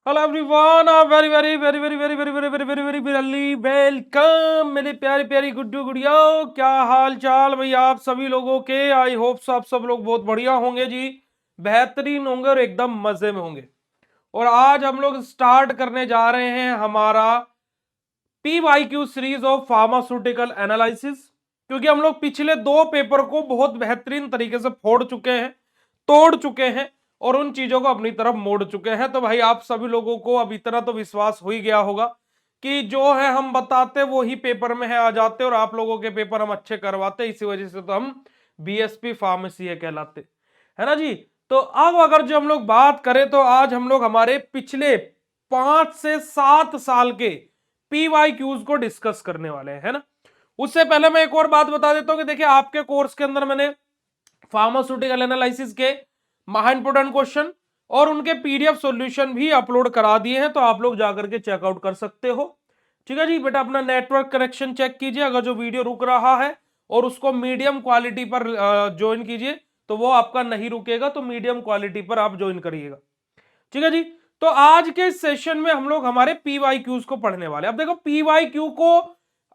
Hello everyone, very very very very very very very very very very very welcome मेरे प्यारी प्यारी गुड्डू गुड़िया। क्या हाल चाल भाई आप सभी लोगों के। आई होप आप सब लोग बहुत बढ़िया होंगे जी, बेहतरीन होंगे और एकदम मजे में होंगे। और आज हम लोग स्टार्ट करने जा रहे हैं हमारा PYQ series of pharmaceutical analysis, क्योंकि हम लोग पिछले दो पेपर को बहुत बेहतरीन तरीके से फोड़ चुके हैं, तोड़ चुके हैं और उन चीजों को अपनी तरफ मोड़ चुके हैं। तो भाई आप सभी लोगों को अब इतना तो विश्वास हो ही गया होगा कि जो है हम बताते वो ही पेपर में है आ जाते, और आप लोगों के पेपर हम अच्छे करवाते, इसी वजह से तो हम BSP फार्मेसी है कहलाते, है ना जी। तो अब अगर जो हम लोग बात करें तो आज हम लोग हमारे पिछले 5 से 7 साल के PYQs को डिस्कस करने वाले हैं, है ना। उससे पहले मैं एक और बात बता देता हूं कि देखिए आपके कोर्स के अंदर मैंने फार्मास्यूटिकल एनालिसिस के महा इंपोर्टेंट क्वेश्चन और उनके PDF सॉल्यूशन भी अपलोड करा दिए हैं, तो आप लोग जाकर के चेकआउट कर सकते हो। ठीक है जी बेटा, अपना नेटवर्क कनेक्शन चेक कीजिए, अगर जो वीडियो रुक रहा है और उसको मीडियम क्वालिटी पर ज्वाइन कीजिए, तो वो आपका नहीं रुकेगा, तो मीडियम क्वालिटी पर आप ज्वाइन करिएगा। ठीक है जी। तो आज के सेशन में हम लोग हमारे PYQs को पढ़ने वाले। अब देखो PYQ को,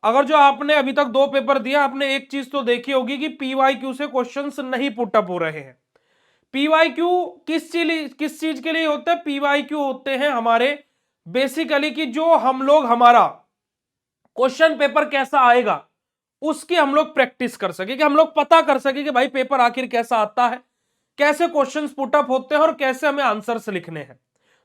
अगर जो आपने अभी तक दो पेपर दिया, आपने एक चीज तो देखी होगी कि PYQ से क्वेश्चंस नहीं पुटअप हो रहे हैं। PYQ किस चीज के लिए होते हैं? PYQ होते हैं हमारे बेसिकली कि जो हम लोग हमारा क्वेश्चन पेपर कैसा आएगा उसकी हम लोग प्रैक्टिस कर सके, कि हम लोग पता कर सके कि भाई पेपर आखिर कैसा आता है, कैसे क्वेश्चंस पुटअप होते हैं और कैसे हमें आंसर्स लिखने हैं।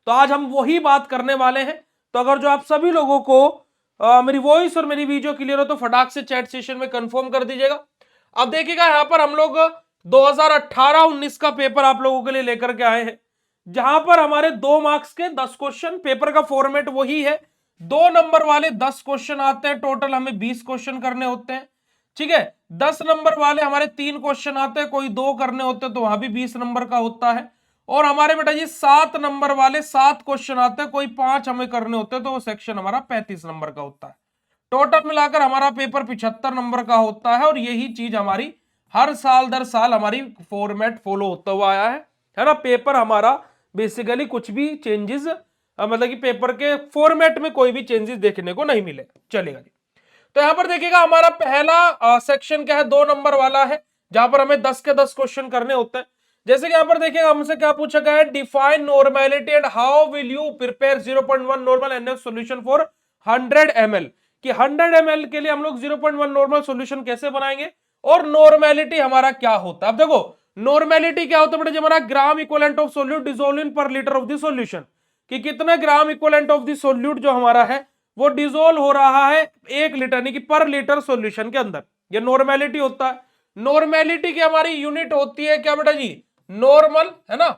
तो आज हम वही बात करने वाले हैं। तो अगर जो आप सभी लोगों को मेरी वॉइस और मेरी वीडियो क्लियर हो तो फटाक से चैट सेशन में कंफर्म कर दीजिएगा। अब देखिएगा यहां पर हम लोग 2018-19 का पेपर आप लोगों के लिए लेकर के आए हैं, जहां पर हमारे 2 मार्क्स के 10 क्वेश्चन, पेपर का फॉर्मेट वही है, 2 नंबर वाले 10 क्वेश्चन आते हैं, टोटल हमें 20 क्वेश्चन करने होते हैं। ठीक है, 10 नंबर वाले हमारे 3 क्वेश्चन आते हैं, कोई 2 करने होते हैं तो वहां भी 20 नंबर का होता है। और हमारे बेटा जी 7 नंबर वाले 7 क्वेश्चन आते हैं, कोई 5 हमें करने होते हैं तो वो सेक्शन हमारा 35 नंबर का होता है। टोटल मिलाकर हमारा पेपर 75 नंबर का होता है, और यही चीज हमारी हर साल दर साल हमारी फॉर्मेट फॉलो होता हुआ आया है ना। पेपर हमारा बेसिकली कुछ भी चेंजेस, मतलब कि पेपर के फॉर्मेट में कोई भी चेंजेस देखने को नहीं मिले, चलेगा जी। तो यहां पर देखिएगा हमारा पहला सेक्शन क्या है, 2 नंबर वाला है, जहां पर हमें 10 के 10 क्वेश्चन करने होते हैं। जैसे कि यहां पर देखिएगा हमसे क्या पूछा गया है, define normality and how will you prepare 0.1 normal NaOH solution for 100 ml, कि 100 ml के लिए हम लोग 0.1 नॉर्मल सॉल्यूशन कैसे बनाएंगे, और नॉर्मेलिटी हमारा क्या होता है। अब देखो नॉर्मेलिटी क्या होता है बेटा, हमारा gram equivalent of solute dissolve in पर लीटर ऑफ द सॉल्यूशन, कि कितना gram equivalent of the solute जो हमारा है वो डिसोल्व हो रहा है 1 लीटर, यानी कि पर लीटर सॉल्यूशन के अंदर, ये नॉर्मेलिटी होता है। नॉर्मेलिटी की हमारी यूनिट होती है क्या बेटा जी, नॉर्मल, है ना,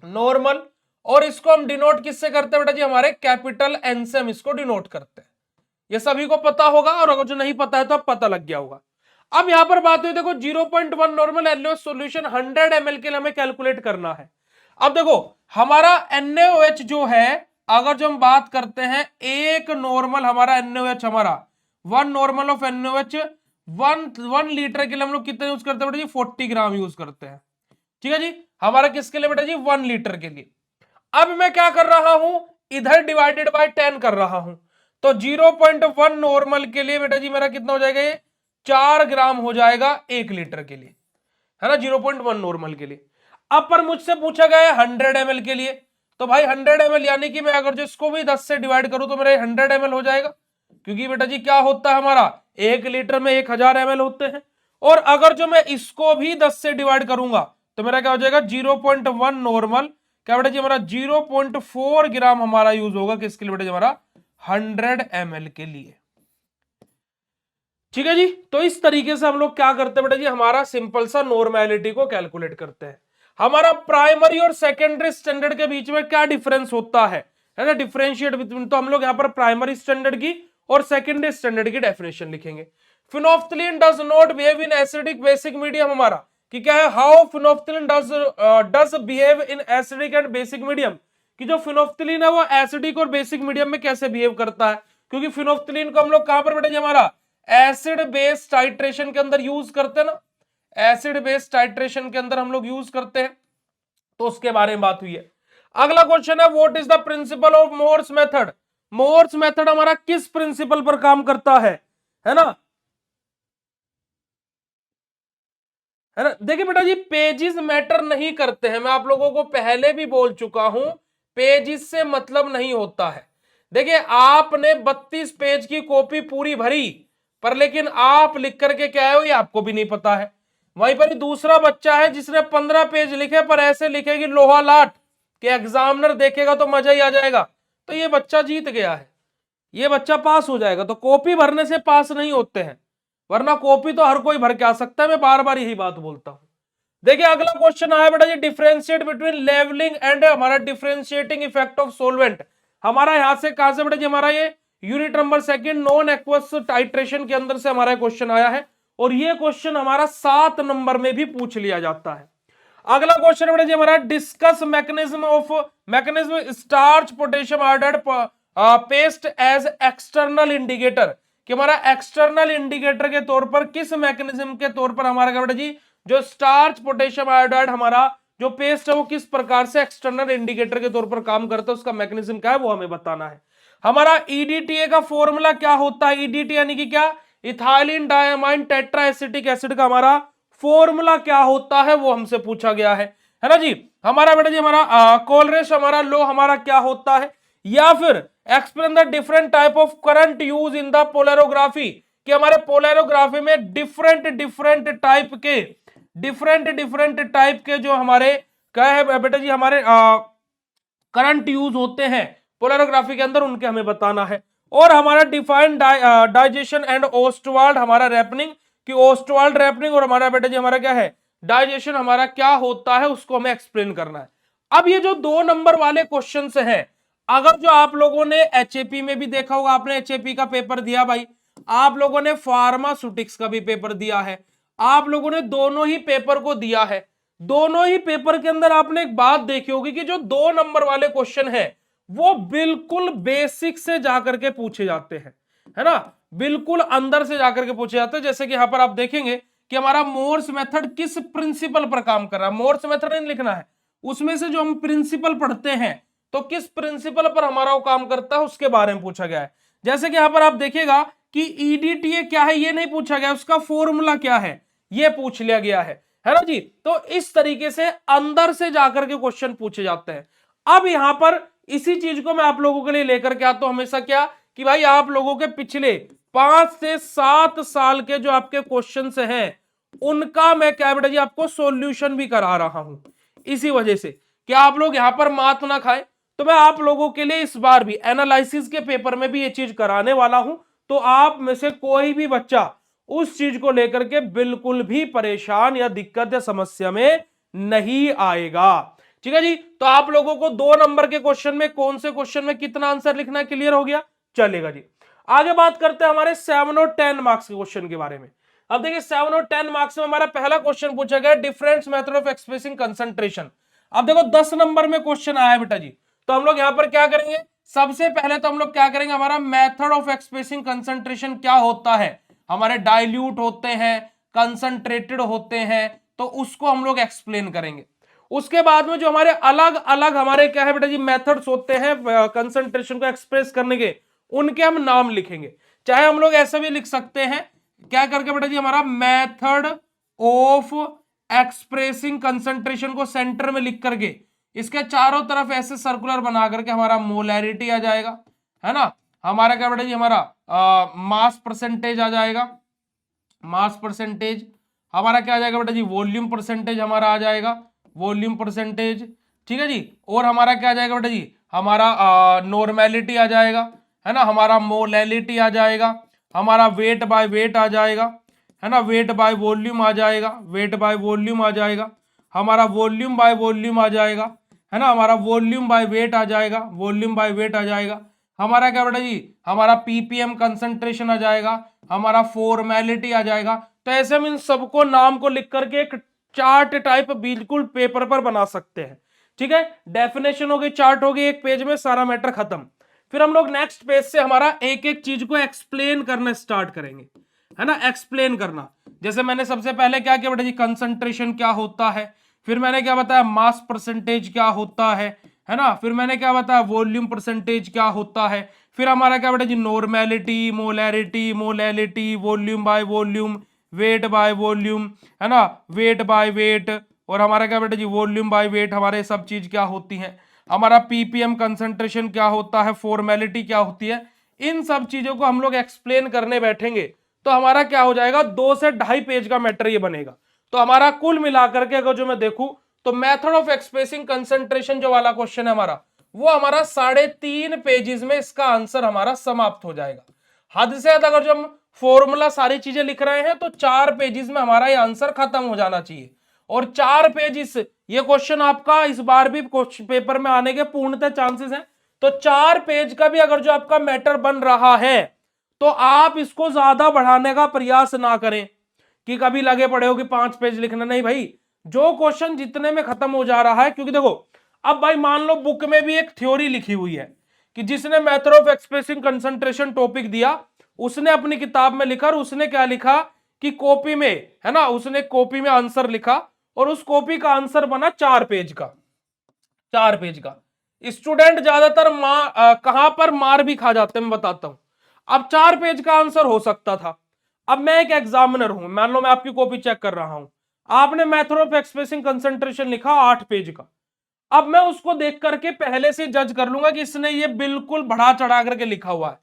नॉर्मल। और इसको हम डिनोट किससे करते हैं बेटा जी, हमारे कैपिटल N से हम इसको डिनोट करते हैं। ये सभी को पता होगा, और अगर जो नहीं पता है तो अब पता लग गया होगा। अब यहां पर बात हुई, देखो 0.1 नॉर्मल NaOH सॉल्यूशन 100 ml के लिए हमें कैलकुलेट करना है। अब देखो हमारा NaOH जो है, अगर जो हम बात करते हैं एक नॉर्मल हमारा NaOH, हमारा 1 नॉर्मल ऑफ NaOH 1 लीटर के लिए हम लोग कितने यूज करते हैं बेटा जी, 40 ग्राम यूज करते हैं। ठीक है जी, हमारा किसके लिए बेटा जी, 1 लीटर के लिए। अब मैं क्या कर रहा हूं, इधर डिवाइडेड बाय 10 कर रहा हूं, तो 0.1 नॉर्मल के लिए बेटा जी मेरा कितना हो जाएगा, ये 4 ग्राम हो जाएगा 1 लीटर के लिए, है ना, 0.1 नॉर्मल के लिए। अब पर मुझसे पूछा गया है 100 ml के लिए, तो भाई 100 ml यानी कि मैं अगर जो इसको भी 10 से डिवाइड करूं तो मेरा 100 ml हो जाएगा, क्योंकि बेटा जी क्या होता है हमारा 1 लीटर में 1000 ml होते हैं। और अगर जो मैं इसको भी 10 से डिवाइड करूंगा तो मेरा क्या हो जाएगा, 0.1 नॉर्मल, क्या बेटा जी हमारा 0.4 ग्राम हमारा यूज होगा किसके लिए बेटा जी, हमारा 100 ml के लिए। ठीक है जी, तो इस तरीके से हम लोग क्या करते हैं बेटा जी, हमारा सिंपल सा नॉर्मेलिटी को कैलकुलेट करते हैं। हमारा प्राइमरी और सेकेंडरी स्टैंडर्ड के बीच में क्या डिफरेंस होता है ना, डिफरेंशिएट बिटवीन, तो हम लोग यहां पर प्राइमरी स्टैंडर्ड की और सेकेंडरी स्टैंडर्ड की डेफिनेशन लिखेंगे। Phenolphthalein does not behave in acidic basic medium, हमारा कि क्या है, how phenolphthalein does behave in acidic and basic medium, कि जो फिनोफ्थलीन है वो एसिडिक और बेसिक मीडियम में कैसे बिहेव करता है, क्योंकि फिनोफ्थलीन को हम लोग कहां पर बेटा जी, हमारा एसिड बेस टाइट्रेशन के अंदर यूज करते हैं ना, एसिड बेस टाइट्रेशन के अंदर हम लोग यूज करते हैं, तो उसके बारे में बात हुई है। अगला क्वेश्चन है what is the principle of Mohr's method. Mohr's method हमारा किस प्रिंसिपल पर काम करता है ना, है ना। देखिए बेटा जी, पेजेस मैटर नहीं करते हैं, मैं आप लोगों को पहले भी बोल चुका हूं, पेजेस से मतलब नहीं होता है। देखिए आपने 32 पेज की कॉपी पूरी भरी, पर लेकिन आप लिख करके क्या आए हो ये आपको भी नहीं पता है। वहीं पर दूसरा बच्चा है जिसने 15 पेज लिखे, पर ऐसे लिखेगी लोहा लाट कि एग्जामिनर देखेगा तो मजा ही आ जाएगा, तो ये बच्चा जीत गया है, ये बच्चा पास हो जाएगा। तो कॉपी भरने से पास नहीं होते हैं, वरना कॉपी तो हर कोई भर के आ सकता है, मैं बार बार यही बात बोलता हूं। देखिए अगला क्वेश्चन आया बेटा जी, डिफरेंशिएट बिटवीन लेवलिंग एंड हमारा डिफरेंशिएटिंग इफेक्ट ऑफ सोलवेंट। हमारा यहां से कहां से बेटा जी, हमारा ये unit number second non aqueous titration के अंदर से हमारा क्वेश्चन आया है, और ये क्वेश्चन हमारा 7 नंबर में भी पूछ लिया जाता है। अगला क्वेश्चन बेटा जी हमारा, discuss mechanism starch potassium iodide paste as external indicator, कि हमारा एक्सटर्नल इंडिकेटर के तौर पर किस मैकेनिज्म के तौर पर हमारा क्या बेटा जी, जो स्टार्च पोटेशियम आयोडाइड हमारा जो पेस्ट है वो किस प्रकार से एक्सटर्नल इंडिकेटर के तौर पर काम करता है, उसका मैकेनिज्म क्या है वो हमें बताना है। हमारा ईडीटीए का फॉर्मूला क्या होता है, ईडीटी यानी कि क्या, ethylene diamine tetra acetic acid का हमारा फॉर्मूला क्या होता है वो हमसे पूछा गया है ना जी। हमारा बेटा जी हमारा कोलरेश हमारा लो हमारा क्या होता है, या फिर explain the different type of current use in the polarography, कि हमारे पोलैरोग्राफी में डिफरेंट डिफरेंट टाइप के जो हमारे क्या है बेटा जी हमारे करंट यूज होते हैं पोलैरोग्राफी के अंदर, उनके हमें बताना है। और हमारा डिफाइंड डाइजेशन एंड ओस्टवाल्ड हमारा रैपनिंग, कि ओस्टवाल्ड रैपनिंग और हमारा बेटा जी हमारा क्या है डाइजेशन हमारा क्या होता है, उसको हमें एक्सप्लेन करना है। अब ये जो 2 नंबर वाले क्वेश्चन हैं, अगर जो आप लोगों ने एचएपी में भी देखा होगा, आपने एचएपी का पेपर दिया भाई, आप लोगों ने फार्मास्यूटिक्स का भी पेपर दिया है, आप लोगों ने दोनों ही पेपर को दिया है, दोनों ही पेपर के अंदर आपने एक बात देखी होगी कि जो 2 नंबर वाले क्वेश्चन है वो बिल्कुल बेसिक से जाकर के पूछे जाते हैं, है ना, बिल्कुल अंदर से जाकर के पूछे जाते हैं। जैसे कि यहां पर आप देखेंगे कि हमारा मोर्स मेथड किस प्रिंसिपल पर काम कर रहा है, मोर्स मेथड नहीं लिखना है, उसमें से जो हम प्रिंसिपल पढ़ते हैं तो किस प्रिंसिपल पर हमारा वो काम करता है उसके बारे में पूछा गया है। जैसे कि यहां पर आप देखिएगा कि ईडीटीए क्या है ये नहीं पूछा गया, उसका फॉर्मूला क्या है ये पूछ लिया गया है ना जी। तो इस तरीके से अंदर से जाकर के क्वेश्चन पूछे जाते हैं। अब यहां पर इसी चीज को मैं आप लोगों के लिए लेकर के आता हूं हमेशा, क्या कि भाई आप लोगों के पिछले 5 से 7 साल के जो आपके क्वेश्चन हैं उनका मैं क्या बेटा जी आपको सॉल्यूशन भी करा रहा हूं, इसी वजह से कि आप लोग यहां पर मात ना खाए, तो मैं आप लोगों के लिए इस बार भी एनालिसिस के पेपर में भी ये चीज कराने वाला हूं। तो आप में से कोई भी बच्चा उस चीज को लेकर के बिल्कुल भी परेशान या दिक्कत या समस्या में नहीं आएगा, ठीक है जी। तो आप लोगों को 2 नंबर के क्वेश्चन में कौन से क्वेश्चन में कितना आंसर लिखना है क्लियर हो गया, चलेगा जी। आगे बात करते हैं हमारे 7 और 10 मार्क्स के क्वेश्चन के बारे में। अब देखिए 7 और 10 मार्क्स में हमारा पहला क्वेश्चन पूछा गया different method of expressing concentration. अब देखो 10 नंबर में क्वेश्चन आया है बेटा जी, तो हम लोग यहां पर क्या करेंगे, सबसे पहले तो हम लोग क्या करेंगे, हमारा मेथड ऑफ एक्सप्रेसिंग कंसंट्रेशन क्या होता है, हमारे डाइल्यूट होते हैं कंसंट्रेटेड होते हैं, तो उसको हम लोग एक्सप्लेन करेंगे। उसके बाद में जो हमारे अलग अलग हमारे क्या है बेटा जी मेथड्स होते हैं कंसंट्रेशन को एक्सप्रेस करने के, उनके हम नाम लिखेंगे। चाहे हम लोग ऐसा भी लिख सकते हैं क्या करके बेटा जी, हमारा मेथड ऑफ एक्सप्रेसिंग कंसंट्रेशन को सेंटर में लिख करके इसके चारों तरफ ऐसे सर्कुलर बना करके हमारा मोलैरिटी आ जाएगा, है ना, हमारा क्या बेटा जी हमारा मास परसेंटेज आ जाएगा, मास परसेंटेज हमारा क्या आ जाएगा बेटा जी, वॉल्यूम परसेंटेज हमारा आ जाएगा, वॉल्यूम परसेंटेज, ठीक है जी। और हमारा क्या आ जाएगा बेटा जी, हमारा नॉर्मेलिटी आ जाएगा, है ना, हमारा मोलैलिटी आ जाएगा, हमारा वेट बाय वेट आ जाएगा, है ना, वेट बाय वॉल्यूम आ जाएगा, वेट बाय वॉल्यूम आ जाएगा, हमारा वॉल्यूम बाय वॉल्यूम आ जाएगा, है ना, हमारा वॉल्यूम बाय वेट आ जाएगा, वॉल्यूम बाय वेट आ जाएगा, हमारा क्या बेटा जी, हमारा पीपीएम कंसंट्रेशन आ जाएगा, हमारा फॉर्मेलिटी आ जाएगा। तो ऐसे हम इन सबको नाम को लिख करके एक चार्ट टाइप बिल्कुल पेपर पर बना सकते हैं, ठीक है। डेफिनेशन होगी, चार्ट होगी, एक पेज में सारा मैटर खत्म। फिर हम लोग नेक्स्ट पेज से हमारा एक एक चीज को एक्सप्लेन करना स्टार्ट करेंगे, है ना, एक्सप्लेन करना। जैसे मैंने सबसे पहले क्या किया बेटा जी, कंसंट्रेशन क्या होता है, फिर मैंने क्या बताया मास परसेंटेज क्या होता है, है ना। फिर मैंने क्या बताया, वॉल्यूम परसेंटेज क्या होता है। फिर हमारा क्या बेटा जी, normality, molarity, molality, volume by volume, weight by volume, है ना, वेट बाय वेट, और हमारा क्या बेटा जी, वॉल्यूम बाय वेट, हमारे सब चीज क्या होती है। हमारा पीपीएम कंसंट्रेशन क्या होता है, फॉर्मेलिटी क्या होती है। इन सब चीजों को हम लोग एक्सप्लेन करने बैठेंगे तो हमारा क्या हो जाएगा, 2 से 2.5 पेज का मैटर ये बनेगा। तो हमारा कुल मिलाकर के अगर जो मैं देखूं तो मेथड ऑफ एक्सप्रेसिंग कंसंट्रेशन जो वाला क्वेश्चन है हमारा, वो हमारा 3.5 पेजेस में इसका आंसर हमारा समाप्त हो जाएगा। हद से ज्यादा अगर जो हम फॉर्मूला सारी चीजें लिख रहे हैं तो 4 पेजेस में हमारा ये आंसर खत्म हो जाना चाहिए। और 4 पेजेस, ये क्वेश्चन आपका इस बार भी पेपर में आने के पूर्णतः चांसेस हैं। तो 4 पेज का भी अगर जो आपका मैटर बन रहा है तो आप इसको ज्यादा बढ़ाने का प्रयास ना करें कि कभी लगे पड़े हो कि 5 पेज लिखना। नहीं भाई, जो क्वेश्चन जितने में खत्म हो जा रहा है, क्योंकि देखो अब भाई मान लो बुक में भी एक थ्योरी लिखी हुई है कि जिसने method of expressing concentration topic दिया उसने अपनी किताब में लिखा, और उसने क्या लिखा कि कॉपी में, है ना, उसने कॉपी में आंसर लिखा और उस कॉपी का आंसर बना 4 पेज का। 4 पेज का स्टूडेंट ज्यादातर कहां पर मार भी खा जाते हैं मैं बताता हूं। अब 4 पेज का आंसर हो सकता था। अब मैं एक एग्जामिनर हूं, मान लो मैं आपकी कॉपी चेक कर रहा हूं, आपने मेथड ऑफ एक्सप्रेसिंग कंसंट्रेशन लिखा 8 पेज का। अब मैं उसको देख करके पहले से जज कर लूंगा कि इसने ये बिल्कुल बढ़ा चढ़ा करके लिखा हुआ है,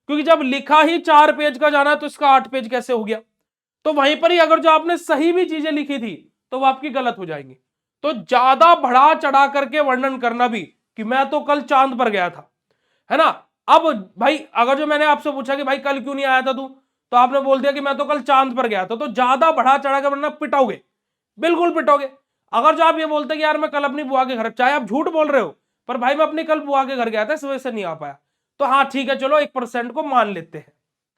क्योंकि जब लिखा ही 4 पेज का जाना है तो इसका 8 पेज कैसे हो गया। तो वहीं पर ही अगर जो आपने सही भी चीजें लिखी थी तो वो आपकी गलत हो जाएंगी। तो ज्यादा बढ़ा चढ़ा करके वर्णन करना भी कि मैं तो कल चांद पर गया था, है ना। अब भाई अगर जो मैंने आपसे पूछा कि भाई कल क्यों नहीं आया था तू, तो आपने बोल दिया कि मैं तो कल चांद पर गया था, तो ज्यादा बढ़ा चढ़ा कर वरना पिटाओगे, बिल्कुल पिटोगे। अगर जो आप ये बोलते कि यार मैं कल अपनी बुआ के घर, चाहे आप झूठ बोल रहे हो पर भाई मैं अपनी कल बुआ के घर गया था इस वजह से नहीं आ पाया, तो हाँ ठीक है चलो 1% को मान लेते हैं,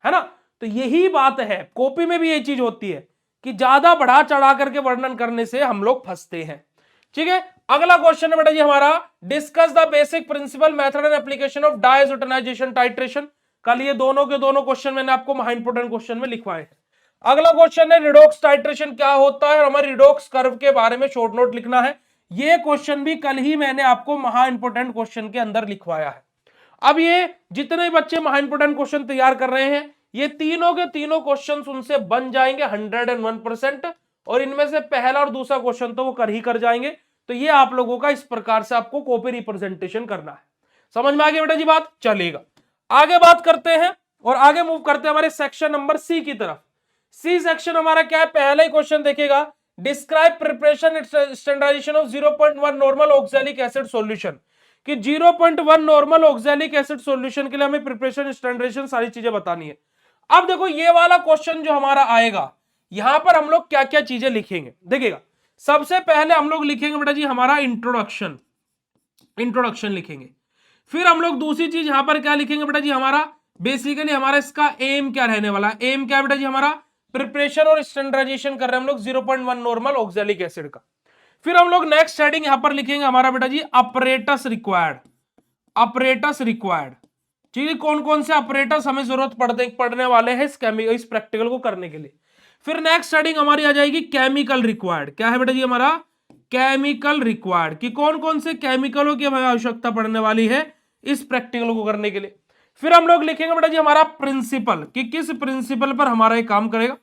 है ना। तो यही बात है, कॉपी में भी यही चीज होती है कि ज्यादा बढ़ा चढ़ा करके वर्णन करने से हम लोग फंसते हैं। ठीक है, अगला क्वेश्चन है बेटा जी हमारा, discuss the basic principle method and application of diazotization titration. कल ये दोनों के दोनों क्वेश्चन मैंने आपको महा इंपोर्टेंट क्वेश्चन में लिखवाए हैं। अगला क्वेश्चन है रिडॉक्स टाइट्रेशन क्या होता है, और हमारे रिडॉक्स कर्व के बारे में शॉर्ट नोट लिखना है। ये क्वेश्चन भी कल ही मैंने आपको महा इंपोर्टेंट क्वेश्चन के अंदर लिखवाया है। अब ये जितने बच्चे महा इंपोर्टेंट क्वेश्चन तैयार कर रहे हैं ये तीनों के तीनों क्वेश्चन उनसे बन जाएंगे 101%, और इनमें से पहला और दूसरा क्वेश्चन तो वो कर ही कर जाएंगे। तो ये आप लोगों का इस प्रकार से आपको कॉपी रिप्रेजेंटेशन करना है। समझ में आ गई बेटा जी बात, चलेगा। आगे बात करते हैं और आगे मूव करते हैं हमारे सेक्शन नंबर सी की तरफ। सी सेक्शन हमारा क्या है, पहला ही क्वेश्चन देखिएगा, describe preparation standardization of 0.1 normal oxalic acid solution. कि 0.1 नॉर्मल ऑक्सैलिक एसिड सॉल्यूशन के लिए हमें प्रिपरेशन स्टैंडर्डाइजेशन सारी चीजें बतानी है। अब देखो ये वाला क्वेश्चन जो हमारा आएगा, यहां पर हम लोग क्या क्या चीजें लिखेंगे देखिएगा। सबसे पहले हम लोग लिखेंगे बेटा जी हमारा इंट्रोडक्शन, इंट्रोडक्शन लिखेंगे। फिर हम लोग दूसरी चीज यहां पर क्या लिखेंगे बेटा जी, हमारा बेसिकली हमारा इसका एम क्या रहने वाला है, एम क्या बेटा जी हमारा प्रिपरेशन और स्टैंडर्डाइजेशन कर रहे हैं हम लोग 0.1 नॉर्मल ऑक्सैलिक एसिड का। फिर हम लोग नेक्स्ट हेडिंग यहां पर लिखेंगे हमारा बेटा जी अपरेटस रिक्वायर्ड, अपरेटस रिक्वायर्ड। ठीक है, कौन कौन से अपरेटस हमें जरूरत पड़ने वाले हैं इस प्रैक्टिकल को करने के लिए। फिर नेक्स्ट हेडिंग हमारी आ जाएगी केमिकल रिक्वायर्ड। क्या है बेटा जी हमारा केमिकल रिक्वायर्ड, कि कौन कौन से केमिकलों की हमें आवश्यकता पड़ने वाली है इस प्रैक्टिकल को करने के लिए। फिर हम लोग लिखेंगे बेटा जी हमारा प्रिंसिपल, कि किस प्रिंसिपल पर हमारा ये काम करेगा।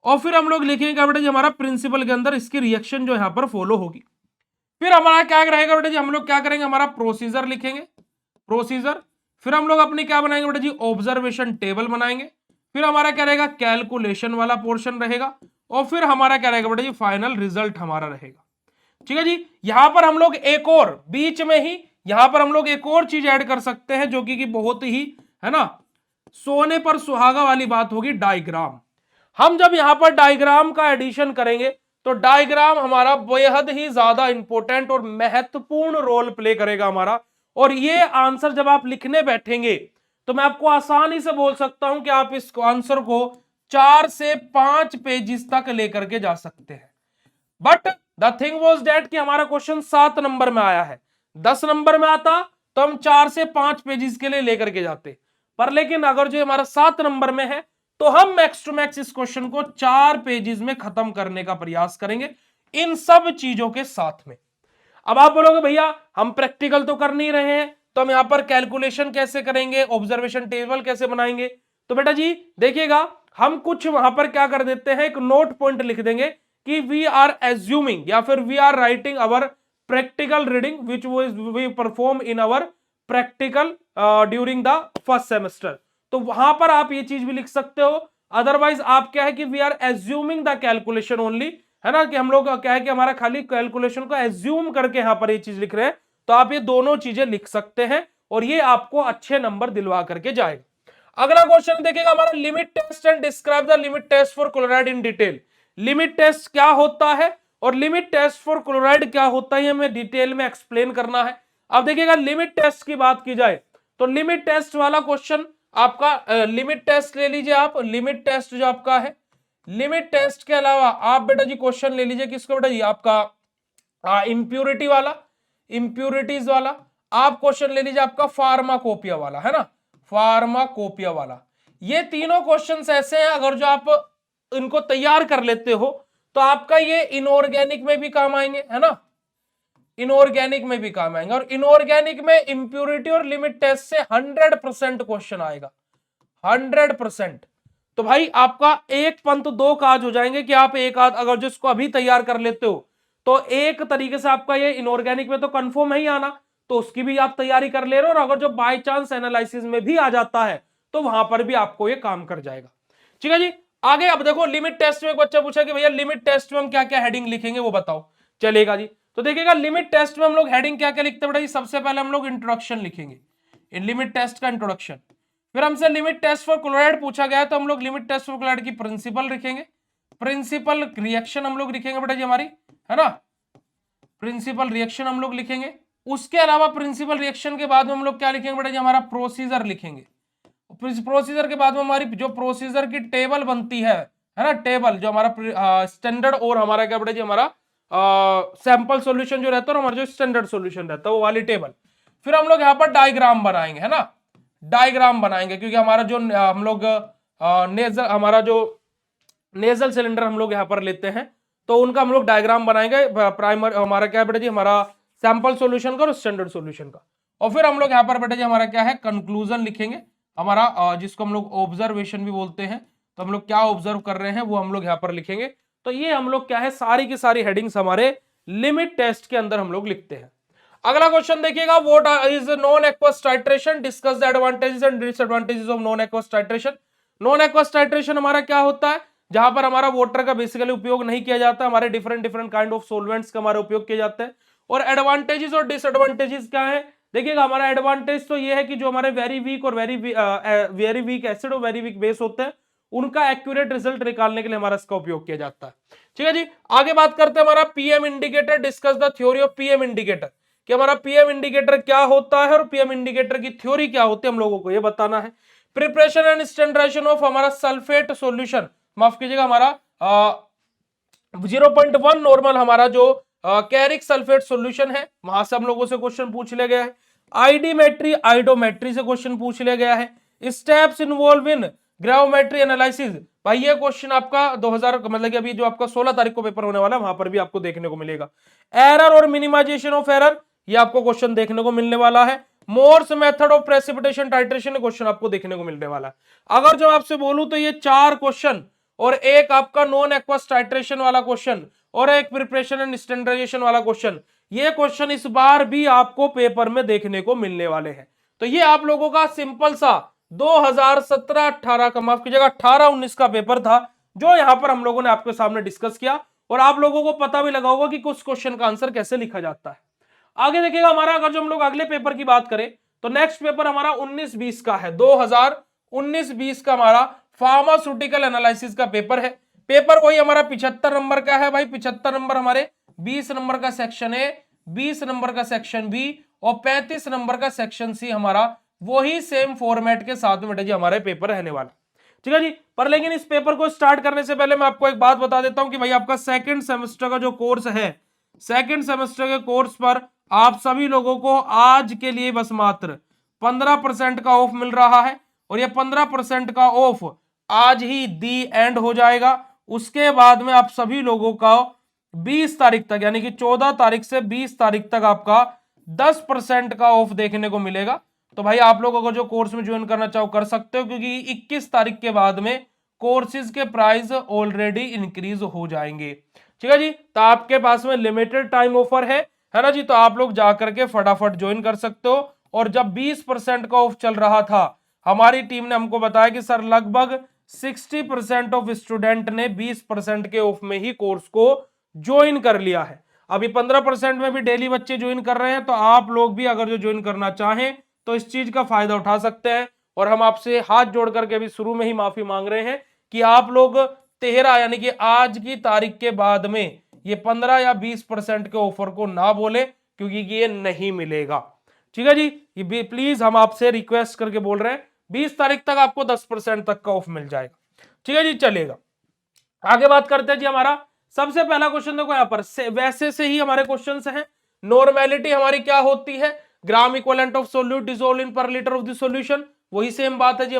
और फिर हम लोग लिखेंगे बेटा जी हमारा प्रिंसिपल के अंदर इसकी रिएक्शन जो यहां पर फॉलो होगी। फिर हमारा क्या रहेगा बेटा जी, हम लोग क्या करेंगे, हमारा प्रोसीजर लिखेंगे, प्रोसीजर। फिर हम लोग अपनी क्या बनाएंगे बेटा जी, ऑब्जर्वेशन टेबल बनाएंगे। फिर हमारा क्या रहेगा, कैलकुलेशन वाला पोर्शन रहेगा। और फिर हमारा क्या रहेगा बेटा जी, फाइनल रिजल्ट हमारा रहेगा। ठीक है जी, यहां पर हम लोग एक और बीच में ही यहां पर हम लोग एक और चीज ऐड कर सकते हैं जो कि बहुत ही, है ना, सोने पर सुहागा वाली बात होगी, डायग्राम। हम जब यहां पर डायग्राम का एडिशन करेंगे तो डायग्राम हमारा बेहद ही ज्यादा इंपॉर्टेंट और महत्वपूर्ण रोल प्ले करेगा हमारा। और ये आंसर जब आप लिखने बैठेंगे तो मैं आपको आसानी से बोल सकता हूं कि आप इस आंसर को 4 से 5 पेजेस तक लेकर के जा सकते हैं। But the thing was that कि हमारा क्वेश्चन 7 नंबर में आया है, 10 नंबर में आता तो हम 4 से 5 पेजेस के लिए लेकर के जाते। पर लेकिन अगर जो हमारा 7 नंबर में है तो हम मैक्स टू मैक्स इस क्वेश्चन को 4 पेजेस में खत्म करने का प्रयास करेंगे इन सब चीजों के साथ में। अब आप बोलोगे भैया हम प्रैक्टिकल तो कर नहीं रहे हैं, तो हम यहां पर कैलकुलेशन कैसे करेंगे, ऑब्जर्वेशन टेबल कैसे बनाएंगे? तो बेटा जी देखिएगा, हम कुछ वहां पर क्या कर देते हैं, एक नोट पॉइंट लिख देंगे कि वी आर एज्यूमिंग या फिर we are writing our practical reading which we perform in our practical during the first semester. तो वहां पर आप ये चीज भी लिख सकते हो। अदरवाइज आप क्या है कि we are assuming the calculation only, है ना, कि हम लोग क्या है कि हमारा खाली कैलकुलेशन को एज्यूम करके यहां पर ये चीज लिख रहे हैं। तो आप ये दोनों चीजें लिख सकते हैं और ये आपको अच्छे नंबर दिलवा करके जाएगा। अगला क्वेश्चन देखिएगा हमारा, limit test and describe the limit test for chloride in detail. Limit test क्या होता है और लिमिट टेस्ट फॉर क्लोराइड क्या होता है, हमें डिटेल में एक्सप्लेन करना है। अब देखिएगा लिमिट टेस्ट की बात की जाए तो लिमिट टेस्ट वाला क्वेश्चन आपका, लिमिट टेस्ट ले लीजिए आप, लिमिट टेस्ट जो आपका है, लिमिट टेस्ट के अलावा आप बेटा जी क्वेश्चन ले लीजिए किसको बेटा जी, आपका इंप्यूरिटी वाला, इंप्यूरिटीज वाला, आप क्वेश्चन ले लीजिए आपका फार्माकोपिया वाला, है ना, फार्माकोपिया वाला। ये तीनों क्वेश्चंस ऐसे हैं अगर जो आप इनको तैयार कर लेते हो तो आपका ये इनऑर्गेनिक में भी काम आएंगे, है ना, इनऑर्गेनिक में भी काम आएंगे। और इनऑर्गेनिक में इंप्यूरिटी और लिमिट टेस्ट से 100% क्वेश्चन आएगा, 100%। तो भाई आपका एक पंथ दो काज हो जाएंगे कि आप एक आध अगर जिसको अभी तैयार कर लेते हो तो एक तरीके से आपका ये इनऑर्गेनिक में तो कंफर्म है ही आना, तो उसकी भी आप तैयारी कर ले रहे हो। और अगर जो बाय चांस एनालिसिस में भी आ जाता है तो वहां पर भी आपको ये काम कर जाएगा। ठीक है जी, आगे अब देखो लिमिट टेस्ट में एक बच्चा पूछा कि भैया लिमिट टेस्ट में हम क्या क्या हेडिंग लिखेंगे वो बताओ। चलेगा जी, तो देखिएगा लिमिट टेस्ट में हम लोग हेडिंग क्या क्या लिखते हैं बेटा, सबसे पहले हम लोग इंट्रोडक्शन लिखेंगे, इन लिमिट टेस्ट का इंट्रोडक्शन। फिर हमसे लिमिट टेस्ट फॉर क्लोराइड पूछा गया है तो हम लोग लिमिट टेस्ट फॉर क्लोराइड की प्रिंसिपल लिखेंगे, प्रिंसिपल रिएक्शन हम लोग लिखेंगे बेटा जी हमारी, है ना, प्रिंसिपल रिएक्शन हम लोग लिखेंगे। उसके अलावा प्रिंसिपल रिएक्शन के बाद में हम लोग क्या लिखेंगे बेटा जी, हमारा प्रोसीजर लिखेंगे। प्रोसीजर के बाद में हमारी जो प्रोसीजर की टेबल बनती है ना, टेबल जो हमारा स्टैंडर्ड और हमारा क्या बेटा जी, हमारा सैंपल सॉल्यूशन जो रहता है और हमारा जो स्टैंडर्ड सॉल्यूशन रहता है वो वाली टेबल। फिर हम लोग यहाँ पर डायग्राम बनाएंगे, है ना, डायग्राम बनाएंगे, क्योंकि हमारा जो हम लोग नेजल, हमारा जो नेजल सिलेंडर हम लोग यहाँ पर लेते हैं तो उनका हम लोग डायग्राम बनाएंगे, प्राइमर हमारा क्या बेटा जी, हमारा सैंपल सॉल्यूशन का और स्टैंडर्ड सॉल्यूशन का। और फिर हम लोग यहाँ पर बेटा जी हमारा क्या है, कंक्लूजन लिखेंगे हमारा, जिसको हम लोग ऑब्जर्वेशन भी बोलते हैं। तो हम लोग क्या ऑब्जर्व कर रहे हैं वो हम लोग यहाँ पर लिखेंगे। तो ये हम लोग क्या है, सारी की सारी हेडिंग्स हमारे लिमिट टेस्ट के अंदर हम लोग लिखते हैं। अगला क्वेश्चन देखिएगा, what is non aqueous titration, discuss the advantages and disadvantages of non aqueous titration. Non aqueous titration हमारा क्या होता है, जहां पर हमारा वाटर का बेसिकली उपयोग नहीं किया जाता, हमारे different different kind of solvents का हमारा उपयोग किया जाता है। और एडवांटेजेस और डिसएडवांटेजेस क्या है, देखिएगा हमारा एडवांटेज तो ये है कि जो हमारे वेरी वीक और वेरी वीक एसिड और वेरी वीक बेस होते हैं उनका एक्यूरेट रिजल्ट निकालने के लिए हमारा इसका उपयोग किया जाता है। ठीक है जी, आगे बात करते हैं हमारा PM indicator, discuss the theory of PM indicator, कि हमारा पीएम इंडिकेटर क्या होता है और पीएम इंडिकेटर की थ्योरी क्या होती है हम लोगों को ये बताना है। प्रिपरेशन एंड स्टैंडर्डाइजेशन ऑफ हमारा सल्फेट सॉल्यूशन, माफ कीजिएगा हमारा 0.1 नॉर्मल हमारा जो कैरिक सल्फेट सॉल्यूशन है वहां से हम लोगों से क्वेश्चन पूछ लिया गया है। आइडीमेट्री आइडोमेट्री से क्वेश्चन पूछ लिया गया है। Steps involve in gravimetry analysis, भाई ये क्वेश्चन आपका 2000 मतलब कि अभी जो आपका 16 तारीख को पेपर होने वाला है वहां पर भी आपको देखने को मिलेगा। एरर और मिनिमाइजेशन ऑफ एरर, ये आपको क्वेश्चन देखने को मिलने वाला है। Mohr's method of precipitation titration question आपको देखने को मिलने वाला है। अगर जो आपसे बोलूं तो ये 4 क्वेश्चन और एक आपका नॉन एक्वस टाइट्रेशन वाला क्वेश्चन और एक प्रिपरेशन एंड स्टैंडर्डाइजेशन वाला क्वेश्चन, ये क्वेश्चन इस बार भी आपको पेपर में देखने को मिलने वाले हैं। तो ये आप लोगों का सिंपल सा 2017-18 का, माफ कीजिएगा 18-19 का पेपर था जो यहां पर हम लोगों ने आपके सामने डिस्कस किया और आप लोगों को पता भी लगा होगा कि कुछ क्वेश्चन का आंसर कैसे लिखा जाता है। आगे देखिएगा हमारा, अगर जो हम लोग अगले पेपर की बात करें तो नेक्स्ट पेपर हमारा 19-20 का है, 2019-20 का हमारा फार्मास्यूटिकल एनालिसिस का पेपर है। पेपर वही हमारा 75 नंबर का है भाई, 75 नंबर हमारे 20 नंबर का सेक्शन ए, 20 नंबर का सेक्शन बी और 35 नंबर का सेक्शन सी, हमारा वही सेम फॉर्मेट के साथ में बेटा जी हमारे पेपर रहने वाला। ठीक है जी, पर लेकिन इस पेपर को स्टार्ट करने से पहले मैं आपको एक बात बता देता हूं कि भाई आपका सेकंड सेमेस्टर का जो कोर्स है, सेकंड सेमेस्टर के कोर्स पर आप सभी लोगों को आज के लिए बस मात्र 15% का ऑफ मिल रहा है और ये 15% का ऑफ आज ही दी एंड हो जाएगा। उसके बाद में आप सभी लोगों का 20 तारीख तक, यानी कि 14 तारीख से 20 तारीख तक आपका 10% का ऑफ देखने को मिलेगा। तो भाई आप लोग अगर जो कोर्स में ज्वाइन करना चाहो कर सकते हो, क्योंकि 21 तारीख के बाद में कोर्सेज के प्राइस ऑलरेडी इंक्रीज हो जाएंगे। ठीक है जी, तो आपके पास में लिमिटेड टाइम ऑफर है ना जी, तो आप लोग जाकर के फटाफट ज्वाइन कर सकते हो। और जब 20% का ऑफ चल रहा था, हमारी टीम ने हमको बताया कि सर लगभग 60% ऑफ स्टूडेंट ने 20% के ऑफ में ही कोर्स को ज्वाइन कर लिया है। अभी 15% में भी डेली बच्चे ज्वाइन कर रहे हैं, तो आप लोग भी अगर जो ज्वाइन करना चाहें तो इस चीज का फायदा उठा सकते हैं। और हम आपसे हाथ जोड़ करके अभी शुरू में ही माफी मांग रहे हैं कि आप लोग 13 यानी कि आज की तारीख के बाद में ये 15 या 20% के ऑफर को ना बोले, क्योंकि ये नहीं मिलेगा। ठीक है जी, ये प्लीज हम आपसे रिक्वेस्ट करके बोल रहे हैं, 20 तारीख तक आपको 10% तक का ऑफ मिल जाएगा। ठीक है जी, चलेगा। आगे बात करते हैं जी। हमारा सबसे पहला क्वेश्चन देखो यहां पर वैसे से ही हमारे क्वेश्चन हैं। नॉर्मेलिटी हमारी क्या होती है? Gram equivalent of solute dissolve in पर लीटर ऑफ द सॉल्यूशन, वही सेम बात है जी।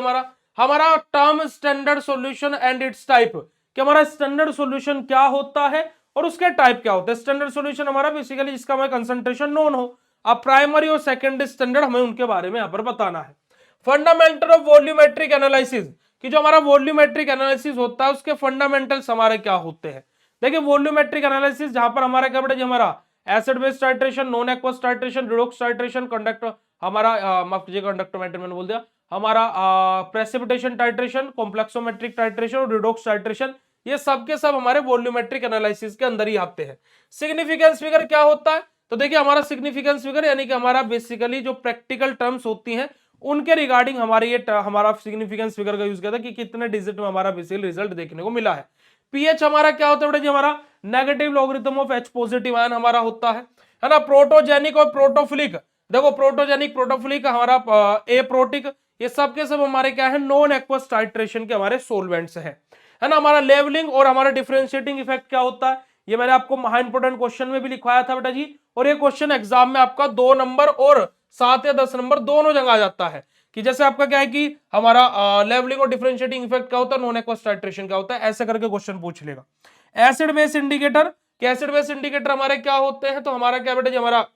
हमारा term standard solution and it's type, कि हमारा स्टैंडर्ड सॉल्यूशन क्या होता है और उसके टाइप क्या होता है। स्टैंडर्ड सॉल्यूशन हमारा बेसिकली जिसका हमें कंसंट्रेशन नोन हो। अब प्राइमरी और सेकेंडरी स्टैंडर्ड हमें उनके बारे में यहां पर बताना है। फंडामेंटल ऑफ वॉल्यूमेट्रिक एनालिसिस, कि जो हमारा वॉल्यूमेट्रिक एनालिसिस होता है उसके फंडामेंटल्स हमारे क्या होते हैं। देखिए वॉल्यूमेट्रिक एनालिसिस जहां पर हमारा क्या बेटा जी, हमारा acid base titration, non aqueous titration, redox titration, conduct हमारा माफ कीजिएगा कंडक्टोमेट्री मैंने बोल दिया, हमारा प्रेसिपिटेशन टाइट्रेशन, कॉम्प्लेक्सोमेट्रिक टाइट्रेशन और रिडॉक्स टाइट्रेशन, ये सब के सब हमारे वॉल्यूमेट्रिक एनालिसिस के अंदर ही आते हैं। सिग्निफिकेंस फिगर क्या होता है? तो देखिए हमारा सिग्निफिकेंस फिगर यानी कि हमारा बेसिकली जो प्रैक्टिकल टर्म्स होती हैं उनके रिगार्डिंग हमारे ये हमारा सिग्निफिकेंस फिगर का यूज किया था कि कितने डिजिट में हमारा बेसिकली रिजल्ट देखने को मिला है। पीएच हमारा क्या होता है बेटा जी, हमारा negative logarithm of H positive ion हमारा होता है ना। प्रोटोजेनिक और प्रोटोफिलिक, देखो प्रोटोजेनिक प्रोटोफिलिक हमारा एप्रोटिक, ये सब के सब हमारे क्या है, नॉन एक्वस टाइट्रेशन के हमारे सोलवेंट्स है ना। हमारा लेवलिंग और हमारा डिफरेंशिएटिंग इफेक्ट क्या होता है, ये मैंने आपको महा इंपोर्टेंट क्वेश्चन में भी लिखवाया था बेटा जी। और ये क्वेश्चन एग्जाम में आपका 2 नंबर और 7 या 10 नंबर दोनों जगह आ जाता है, कि जैसे आपका क्या है कि हमारा लेवलिंग और डिफरेंशिएटिंग इफेक्ट क्या होता है, नॉन एक्वस टाइट्रेशन क्या होता है, ऐसे करके क्वेश्चन पूछ लेगा। एसिड बेस इंडिकेटर, कि एसिड बेस इंडिकेटर हमारे क्या होते हैं, तो हमारा क्या बेटा जी, हमारा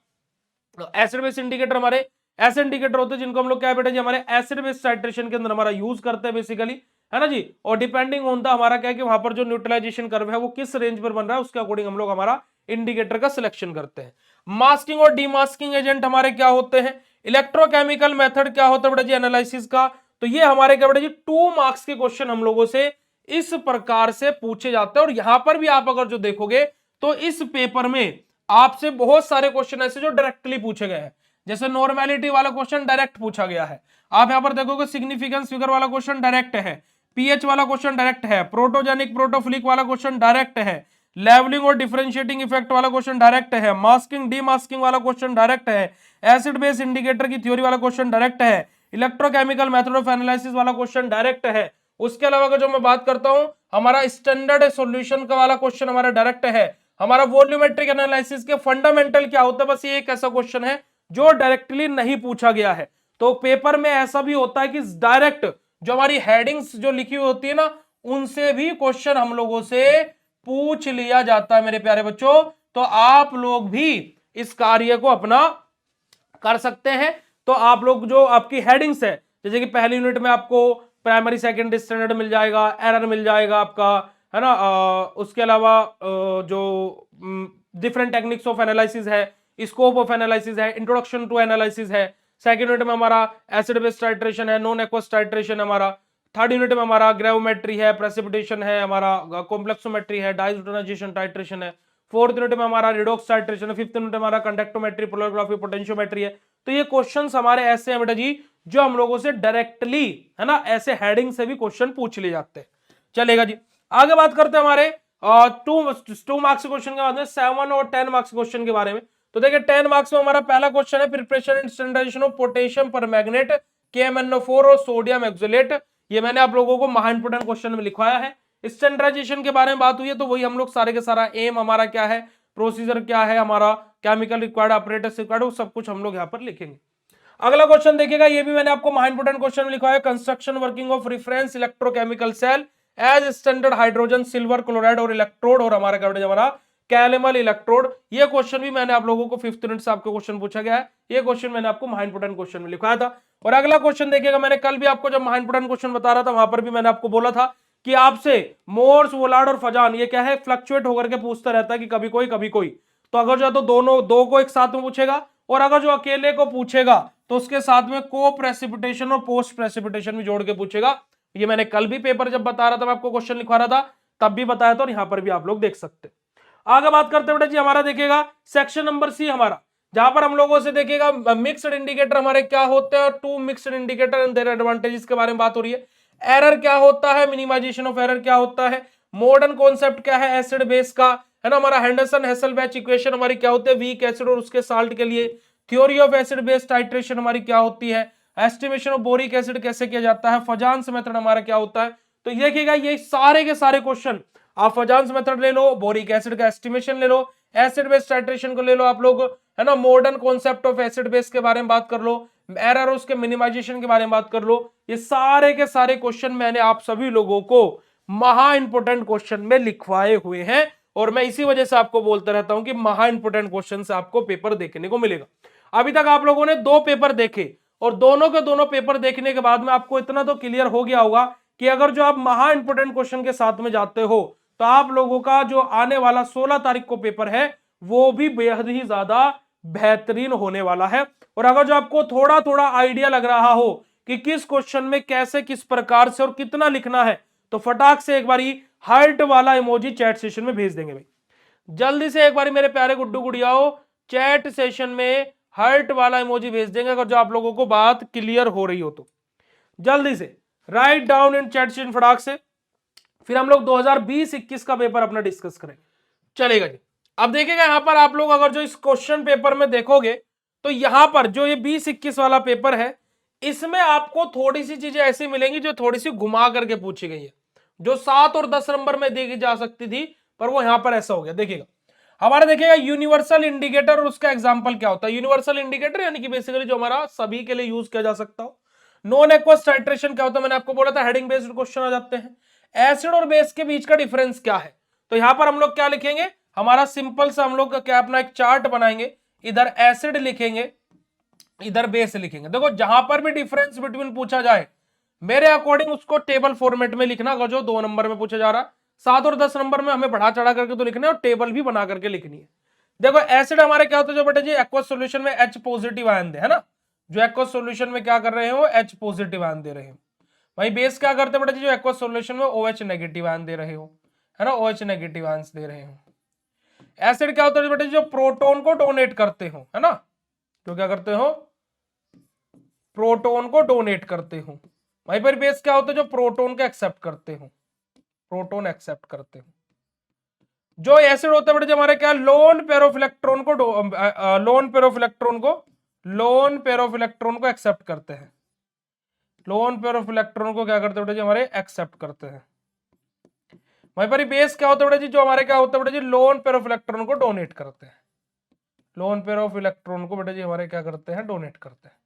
एसिड बेस इंडिकेटर हमारे ऐसे इंडिकेटर होते हैं जिनको हम लोग क्या बेटा जी, हमारे एसिड बेस टाइट्रेशन के अंदर हमारा यूज करते हैं बेसिकली, है ना जी। और डिपेंडिंग ऑन द हमारा क्या है कि वहां पर जो न्यूट्रलाइजेशन कर्व है वो किस रेंज पर बन रहा है उसके अकॉर्डिंग हम लोग हमारा इंडिकेटर का सिलेक्शन करते हैं। मास्किंग और डीमास्किंग एजेंट हमारे क्या होते हैं, इलेक्ट्रोकेमिकल मेथड क्या होता है बेटा जी एनालिसिस का, तो ये हमारे क्या बेटा जी 2 मार्क्स के क्वेश्चन हम लोगों से इस प्रकार से पूछे जाते हैं। और यहां पर भी आप अगर जो देखोगे तो इस पेपर में आपसे बहुत सारे क्वेश्चन ऐसे जो डायरेक्टली पूछे गए हैं, जैसे नॉर्मेलिटी वाला क्वेश्चन डायरेक्ट पूछा गया है। आप यहां पर देखोगे सिग्निफिकेंस फिगर वाला क्वेश्चन डायरेक्ट है, पीएच वाला क्वेश्चन डायरेक्ट है, प्रोटोजेनिक प्रोटोफिलिक वाला क्वेश्चन डायरेक्ट है, लेवलिंग और डिफरेंशिएटिंग इफेक्ट वाला क्वेश्चन डायरेक्ट है, मास्किंग डीमास्किंग वाला क्वेश्चन डायरेक्ट है, एसिड बेस इंडिकेटर की थ्योरी वाला क्वेश्चन डायरेक्ट है, इलेक्ट्रोकेमिकल मेथड ऑफ एनालिसिस वाला क्वेश्चन डायरेक्ट है। उसके अलावा अगर जो मैं बात करता हूं, हमारा स्टैंडर्ड सॉल्यूशन का वाला क्वेश्चन हमारा डायरेक्ट है। हमारा वॉल्यूमेट्रिक एनालिसिस के फंडामेंटल क्या होता है, बस ये एक ऐसा क्वेश्चन है जो डायरेक्टली नहीं पूछा गया है। तो पेपर में ऐसा भी होता है कि डायरेक्ट जो हमारी हेडिंग्स जो लिखी हुई होती है ना, उनसे भी क्वेश्चन हम लोगों से पूछ लिया जाता है मेरे प्यारे बच्चों। तो आप लोग भी इस कार्य को अपना कर सकते हैं। तो आप लोग जो आपकी हेडिंग्स है, जैसे कि पहली यूनिट में आपको प्राइमरी सेकेंडरी स्टैंडर्ड मिल जाएगा, एरर मिल जाएगा आपका, है ना। उसके अलावा जो डिफरेंट टेक्निक्स ऑफ एनालिसिस है, स्कोप ऑफ एनालिसिस है, इंट्रोडक्शन टू एनालिसिस है। सेकंड यूनिट में हमारा एसिड बेस टाइट्रेशन है, नॉन एक्वस टाइट्रेशन हमारा। थर्ड यूनिट में हमारा ग्रेविमेट्री है, प्रेसिपिटेशन है, हमारा कॉम्प्लेक्सोमेट्री है, डाइसोटोनाइजेशन टाइट्रेशन है। फोर्थ यूनिट में हमारा रिडॉक्स टाइट्रेशन है। फिफ्थ यूनिट में हमारा कंडक्टोमेट्री, पोलरोग्राफी, पोटेंशियोमेट्री है। तो ये क्वेश्चंस हमारे ऐसे हैं बेटा जी जो हम लोगों से डायरेक्टली, है ना, ऐसे हेडिंग से भी क्वेश्चन पूछ लिए जाते हैं। चलेगा जी, आगे बात करते हैं हमारे 2 मार्क्स क्वेश्चन के बाद में 7 और 10 मार्क्स क्वेश्चन के बारे में। तो देखिए 10 मार्क्स में हमारा पहला क्वेश्चन है preparation and standardization of potassium permanganate, KMnO4 और सोडियम एक्सोलेट। ये मैंने आप लोगों को महा इंपोर्टेंट क्वेश्चन में लिखवाया है। स्टैंडर्डाइजेशन के बारे में बात हुई है तो वही हम लोग सारे के सारा एम हमारा क्या है, प्रोसीजर क्या है, हमारा केमिकल रिक्वायर्ड, ऑपरेटर्स रिक्वायर्ड, सब कुछ हम लोग यहाँ पर लिखेंगे। अगला क्वेश्चन देखिएगा, ये भी मैंने आपको महा इंपोर्टेंट क्वेश्चन में लिखा है, construction working of reference electrochemical cell as standard hydrogen, silver chloride और इलेक्ट्रोड, और हमारा क्या हमारा कैलेमल इलेक्ट्रोड। ये क्वेश्चन भी मैंने आप लोगों को 5th यूनिट से आपको क्वेश्चन पूछा गया है, ये क्वेश्चन मैंने आपको महा इंपोर्टेंट क्वेश्चन में लिखवाया था। और अगला क्वेश्चन देखिएगा, मैंने कल भी आपको जब महा इंपोर्टेंट क्वेश्चन बता रहा था वहां पर भी मैंने आपको बोला था कि आपसे मोर्स, वोलार्ड और फजान ये क्या है, फ्लक्चुएट होकर के पूछता रहता है कि कभी कोई कभी कोई। तो अगर जो तो दोनों दो को एक साथ में पूछेगा, और अगर जो अकेले को पूछेगा तो उसके साथ में को प्रेसिपिटेशन और पोस्ट प्रेसिपिटेशन भी जोड़ के पूछेगा। ये मैंने कल भी पेपर जब बता रहा था, मैं आपको क्वेश्चन लिखवा रहा था तब भी बताया था, और यहां पर भी आप लोग देख सकते। आगे बात करते बेटा जी, हमारा देखिएगा सेक्शन नंबर सी हमारा, जहां पर हम लोगों से देखिएगा मिक्स्ड इंडिकेटर हमारे क्या होते हैं, और 2 mixed indicator and their advantages के बारे में बात हो रही है। एरर क्या होता है, मिनिमाइजेशन ऑफ एरर क्या होता है, मॉडर्न कॉन्सेप्ट क्या है एसिड बेस का, है ना। हमारा हेंडरसन हेसलबैच इक्वेशन हमारी क्या होती है वीक एसिड और उसके साल्ट के लिए। Theory of acid base titration हमारी क्या होती है, एस्टिमेशन ऑफ बोरिक एसिड कैसे किया जाता है, फजान्स मेथड हमारा क्या होता है। तो ये देखिएगा ये सारे के सारे क्वेश्चन आप फजान्स मेथड ले लो, बोरिक एसिड का एस्टिमेशन ले लो, एसिड बेस टाइट्रेशन को ले लो आप लोग, है ना, modern concept of acid base के बारे में बात कर लो, एरर उसके मिनिमाइजेशन के बारे में बात कर लो। ये सारे के सारे क्वेश्चन मैंने आप सभी लोगों को महा इंपोर्टेंट क्वेश्चन में लिखवाए हुए हैं, और मैं इसी वजह से आपको बोलता रहता हूं कि महा इंपोर्टेंट क्वेश्चन से आपको पेपर देखने को मिलेगा। अभी तक आप लोगों ने 2 पेपर देखे, और दोनों के दोनों पेपर देखने के बाद में आपको इतना तो क्लियर हो गया होगा कि अगर जो आप महा इंपोर्टेंट क्वेश्चन के साथ में जाते हो तो आप लोगों का जो आने वाला 16 तारीख को पेपर है वो भी बेहद ही ज्यादा बेहतरीन होने वाला है। और अगर जो आपको थोड़ा थोड़ा आइडिया लग रहा हो कि किस क्वेश्चन में कैसे, किस प्रकार से और कितना लिखना है, तो फटाक से एक बारी हार्ट वाला इमोजी चैट सेशन में भेज देंगे भाई। जल्दी से एक बारी मेरे प्यारे गुड्डू गुड़ियाओ चैट सेशन में हार्ट वाला इमोजी भेज देंगे अगर जो आप लोगों को बात क्लियर हो रही हो तो। जल्दी से write down in chat session फटाक से, फिर हम लोग 2020-21 का पेपर अपना डिस्कस करेंगे। चलेगा जी। अब देखिएगा यहां पर आप लोग अगर जो इस क्वेश्चन पेपर में देखोगे तो यहां पर जो ये 20-21 वाला पेपर है इसमें आपको थोड़ी सी चीजें ऐसी मिलेंगी जो थोड़ी सी घुमा करके पूछी गई है, जो 7 और 10 नंबर में देखी जा सकती थी, पर वो यहां पर ऐसा हो गया। देखिएगा हमारा, देखिएगा यूनिवर्सल इंडिकेटर और उसका एग्जांपल क्या होता है। यूनिवर्सल इंडिकेटर यानी कि बेसिकली जो हमारा सभी के लिए यूज किया जा सकता हो। नॉन एक्वस टाइट्रेशन क्या होता है, मैंने आपको बोला था हेडिंग बेस्ड क्वेश्चन आ जाते हैं। एसिड और बेस के बीच का डिफरेंस क्या है, तो यहां पर हम लोग क्या लिखेंगे, हमारा सिंपल सा हम लोग का क्या अपना एक चार्ट बनाएंगे, इधर एसिड लिखेंगे, इधर बेस लिखेंगे। देखो जहां पर भी डिफरेंस बिटवीन पूछा जाए मेरे अकॉर्डिंग उसको टेबल फॉर्मेट में लिखना, अगर जो 2 नंबर में पूछा जा रहा, 7 और 10 नंबर में हमें बढ़ा चढ़ा करके तो लिखना है और टेबल भी बना करके लिखनी है। देखो एसिड हमारे क्या होता है, जो बेटे जी एक्वस सॉल्यूशन में H पॉजिटिव आयन दे, है ना, जो एक्वस सॉल्यूशन में क्या कर रहे हो H पॉजिटिव आयन दे रहे हो। वही बेस क्या करते हैं बेटा जी, जो एक्वस सॉल्यूशन में OH नेगेटिव आयन दे रहे हो, है ना, OH नेगेटिव आयन दे रहे हो। एसिड क्या होता है बेटा जी, जो प्रोटॉन को डोनेट करते हो, है ना, जो क्या करते हो, प्रोटॉन को डोनेट करते हो। वहीं पर बेस क्या होता है, जो प्रोटॉन को एक्सेप्ट करते हो, प्रोटॉन एक्सेप्ट करते हो। जो एसिड होता है बेटा हमारे क्या, लोन पेयर ऑफ इलेक्ट्रॉन को लोन पेयर ऑफ इलेक्ट्रॉन को एक्सेप्ट करते हैं, लोन पेयर ऑफ इलेक्ट्रॉन को क्या करते हैं बेटा जी, हमारे एक्सेप्ट करते हैं। वहीं पर बेस क्या होता है बेटा जी, जो हमारे क्या होता है बेटा जी, लोन पेयर ऑफ इलेक्ट्रॉन को डोनेट करते हैं, लोन पेयर ऑफ इलेक्ट्रॉन को बेटा जी हमारे क्या करते हैं, डोनेट करते हैं।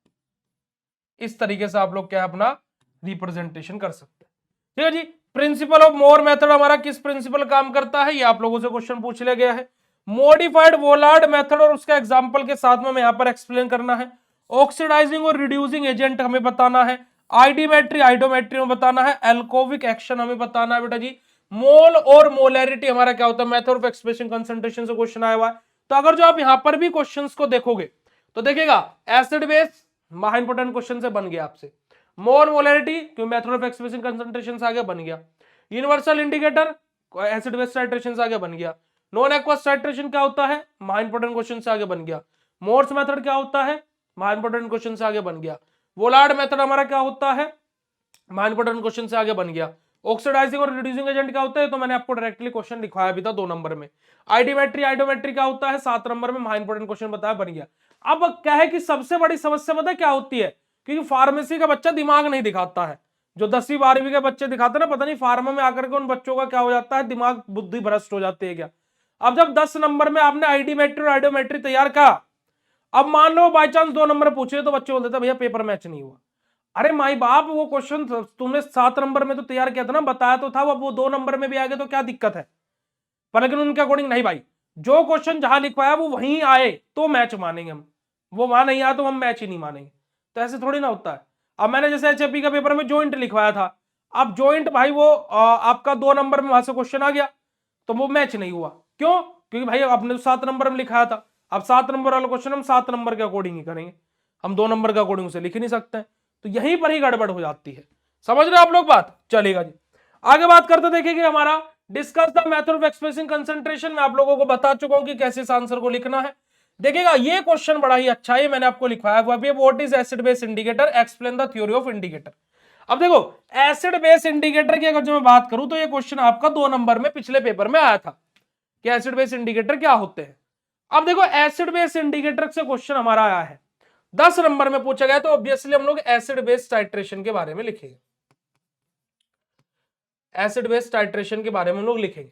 इस तरीके से आप लोग क्या अपना रिप्रेजेंटेशन कर सकते हैं। ठीक है जी। प्रिंसिपल ऑफ मोर मेथड हमारा किस प्रिंसिपल काम करता है, ये आप लोगों से क्वेश्चन पूछ लिया गया है। मॉडिफाइड वोलार्ड मेथड और उसका एग्जांपल के साथ में हमें यहां पर एक्सप्लेन करना है। ऑक्सीडाइजिंग और रिड्यूसिंग एजेंट हमें बताना है। आइडीमेट्री आइडोमेट्री में बताना है। एल्कोविक एक्शन हमें बताना है बेटा जी। मोल और मोलैरिटी हमारा क्या होता है, मेथड ऑफ एक्सप्रेशन कंसंट्रेशन से क्वेश्चन आया हुआ है। तो अगर जो आप यहां पर भी क्वेश्चंस को देखोगे तो देखिएगा एसिड बेस महा इंपोर्टेंट क्वेश्चन से बन गया आपसे, मोल मोलैरिटी क्यों मेथड ऑफ एक्सप्रेशन कंसंट्रेशन से आगे बन गया, universal indicator acid base titration से आगे बन गया, नॉन एक्वस टाइट्रेशन क्या होता है महा इंपोर्टेंट क्वेश्चन से आगे बन गया, मोर्स मेथड क्या होता है महा इंपोर्टेंट क्वेश्चन से आगे बन गया, वोलार्ड मेथड हमारा क्या होता है महा इंपोर्टेंट क्वेश्चन से आगे बन गया, ऑक्सीडाइजिंग और रिड्यूसिंग एजेंट क्या होता है तो मैंने आपको डायरेक्टली क्वेश्चन लिखवाया भी था 2 नंबर में। आइडीमेट्री आइडोमेट्री क्या होता है 7 नंबर में महा इंपोर्टेंट क्वेश्चन बताया, बन गया। अब क्या है कि सबसे बड़ी समस्या पता क्या होती है, क्योंकि फार्मेसी का बच्चा दिमाग नहीं दिखाता है, जो 10वीं 12वीं के बच्चे दिखाते ना, पता नहीं फार्मा में आकर के उन बच्चों का क्या हो जाता है, दिमाग बुद्धि भ्रष्ट हो जाती है क्या। अब जब 10 नंबर में आपने आइडीमेट्री और आइडोमेट्री तैयार करा, अब मान लो बाई चांस 2 नंबर पूछे तो बच्चे बोलते थे भैया पेपर मैच नहीं हुआ। अरे माई बाप वो क्वेश्चन तुमने 7 नंबर में तो तैयार किया था ना, बताया तो था, वो 2 नंबर में भी आ गए तो क्या दिक्कत है। पर लेकिन उनके अकॉर्डिंग नहीं भाई, जो क्वेश्चन जहां लिखवाया वो वहीं आए तो मैच मानेंगे हम, वो वहां नहीं आया तो हम मैच ही नहीं मानेंगे। तो ऐसे थोड़ी ना होता है। अब मैंने जैसे एचएपी का पेपर में जॉइंट लिखवाया था, अब जॉइंट भाई वो आपका 2 नंबर में वहां से क्वेश्चन आ गया तो वो मैच नहीं हुआ। क्यों? क्योंकि भाई आपने 7 नंबर में लिखाया था, अब 7 नंबर वाला क्वेश्चन हम 7 नंबर के अकॉर्डिंग ही करेंगे, हम 2 नंबर के अकॉर्डिंग उसे लिख ही नहीं सकते। तो यहीं पर ही गड़बड़ हो जाती है। समझ रहे हो आप लोग बात? चलेगा जी, आगे बात करते देखेंगे हमारा discuss the method of expressing concentration. मैं आप लोगों को बता चुका हूं कि कैसे इस आंसर को लिखना है। देखिएगा ये क्वेश्चन बड़ा ही अच्छा है, मैंने आपको लिखवाया हुआ है, what is acid base indicator, explain the theory of indicator. अब देखो एसिड बेस इंडिकेटर की अगर जो मैं बात करूं तो ये क्वेश्चन आपका 2 नंबर में पिछले पेपर में आया था कि एसिड बेस इंडिकेटर क्या होते हैं। अब देखो एसिड बेस इंडिकेटर से क्वेश्चन हमारा आया है 10 नंबर में पूछा गया, तो ऑब्वियसली हम लोग एसिड बेस टाइट्रेशन के बारे में लिखेंगे, एसिड बेस टाइट्रेशन के बारे में हम लोग लिखेंगे।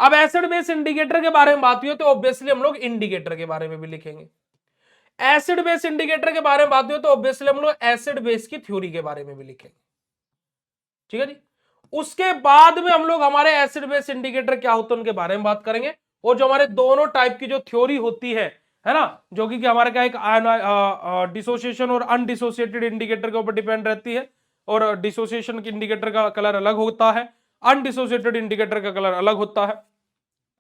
अब एसिड बेस इंडिकेटर के बारे में बात हुई तो ऑब्वियसली हम लोग इंडिकेटर के बारे में भी लिखेंगे। एसिड बेस इंडिकेटर के बारे में बात हुई तो ऑब्वियसली हम लोग एसिड बेस की थ्योरी के बारे में भी लिखेंगे। ठीक है जी, उसके बाद में हम लोग हमारे एसिड बेस इंडिकेटर क्या होते हैं उनके बारे में बात करेंगे, और जो हमारे दोनों टाइप की जो थ्योरी होती है ना, जो कि हमारे क्या एक डिसोसिएशन और अनडिसोसिएटेड इंडिकेटर के ऊपर डिपेंड रहती है, और डिसोसिएशन के इंडिकेटर का कलर अलग होता है, अनडिसोसिएटेड इंडिकेटर का कलर अलग होता है।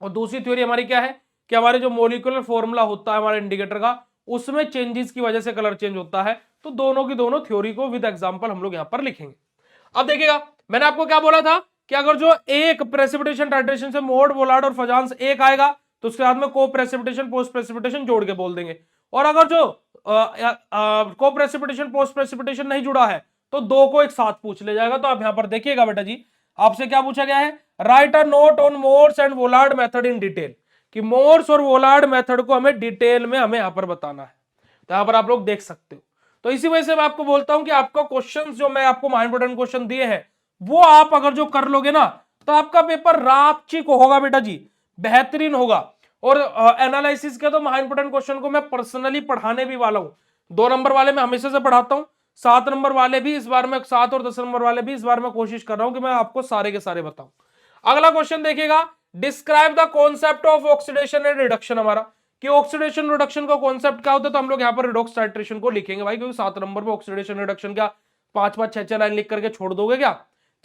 और दूसरी थ्योरी हमारी क्या है कि हमारे जो मोलिकुलर फॉर्मूला होता है हमारे इंडिकेटर का, उसमें चेंजेस की वजह से कलर चेंज होता है। तो दोनों की दोनों थ्योरी को विद एग्जांपल हम लोग यहां पर लिखेंगे। अब देखिएगा मैंने आपको क्या बोला था कि अगर जो एक प्रेसिपिटेशन टाइट्रेशन से मोड, वोलार्ड और फजांस एक आएगा तो उसके बाद में को प्रेसिपिटेशन पोस्ट प्रेसिपिटेशन जोड़ के बोल देंगे, और अगर जो को प्रेसिपिटेशन पोस्ट प्रेसिपिटेशन नहीं जुड़ा है तो दो को एक साथ पूछ ले जाएगा। तो आप यहां पर देखिएगा बेटा जी, आपसे क्या पूछा गया है, write a note on Mohr's and Volhard method in detail, कि मोर्स और वोलार्ड मेथड को हमें डिटेल में हमें यहां पर बताना है। तो यहां पर आप लोग देख सकते हो। तो इसी वजह से मैं आपको बोलता हूं कि आपका क्वेश्चंस जो मैं आपको इंपॉर्टेंट क्वेश्चन दिए हैं वो आप अगर जो कर लोगे ना तो आपका पेपर रापची को होगा बेटा जी, बेहतरीन होगा। और एनालिसिस के तो इंपॉर्टेंट क्वेश्चन को मैं पर्सनली पढ़ाने भी वाला हूं। 2 नंबर वाले मैं हमेशा से पढ़ाता हूं, 7 नंबर वाले भी इस बार में, 7 और 10 नंबर वाले भी इस बार मैं कोशिश कर रहा हूं कि मैं आपको सारे के सारे बताऊं। अगला क्वेश्चन देखिएगा, describe the concept of oxidation and reduction. हमारा कि ऑक्सीडेशन रिडक्शन का कॉन्सेप्ट क्या होता है, तो हम लोग यहाँ पर रिडॉक्स टाइट्रेशन को लिखेंगे भाई, क्योंकि 7 नंबर में ऑक्सीडेशन रिडक्शन क्या 5-5 6-6 लाइन लिख करके छोड़ दोगे क्या?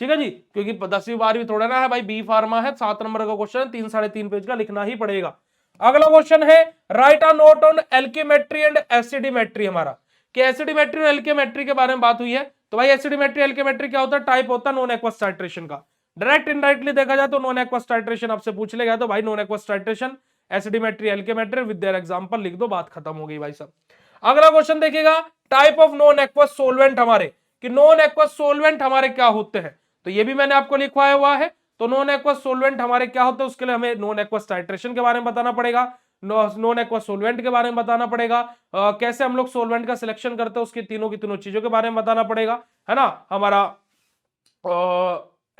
ठीक है जी, क्योंकि 10वीं 12वीं थोड़ा ना है भाई, बी फार्मा है, 7 नंबर का क्वेश्चन 3 साढ़े 3 पेज का लिखना ही पड़ेगा। अगला क्वेश्चन है write a note on alkalimetry and acidimetry. हमारा कि एसिडिमेट्री और एल्केमेट्री के बारे में बात हुई है, तो भाई एसिडिमेट्री एल्केमेट्री क्या होता है, टाइप होता है नॉन एक्वस टाइट्रेशन का। डायरेक्ट इनडायरेक्टली देखा जाए तो नॉन एक्वस टाइट्रेशन आपसे पूछ ले गया, तो भाई non aqueous titration, acidimetry, alkalimetry with their example लिख दो, बात खत्म हो गई भाई साहब। अगला क्वेश्चन देखिएगा, type of non aqueous solvent. हमारे कि नॉन एक्वस सोलवेंट हमारे क्या होते हैं, तो ये भी मैंने आपको लिखवाया हुआ है। तो नॉन एक्वस सोलवेंट हमारे क्या होते हैं, उसके लिए हमें नॉन एक्वस टाइट्रेशन के बारे में बताना पड़ेगा, नॉन एक्वस सोलवेंट के बारे में बताना पड़ेगा, कैसे हम लोग सोलवेंट का सिलेक्शन करते हैं उसकी तीनों की तीनों चीजों के बारे में बताना पड़ेगा, है ना। हमारा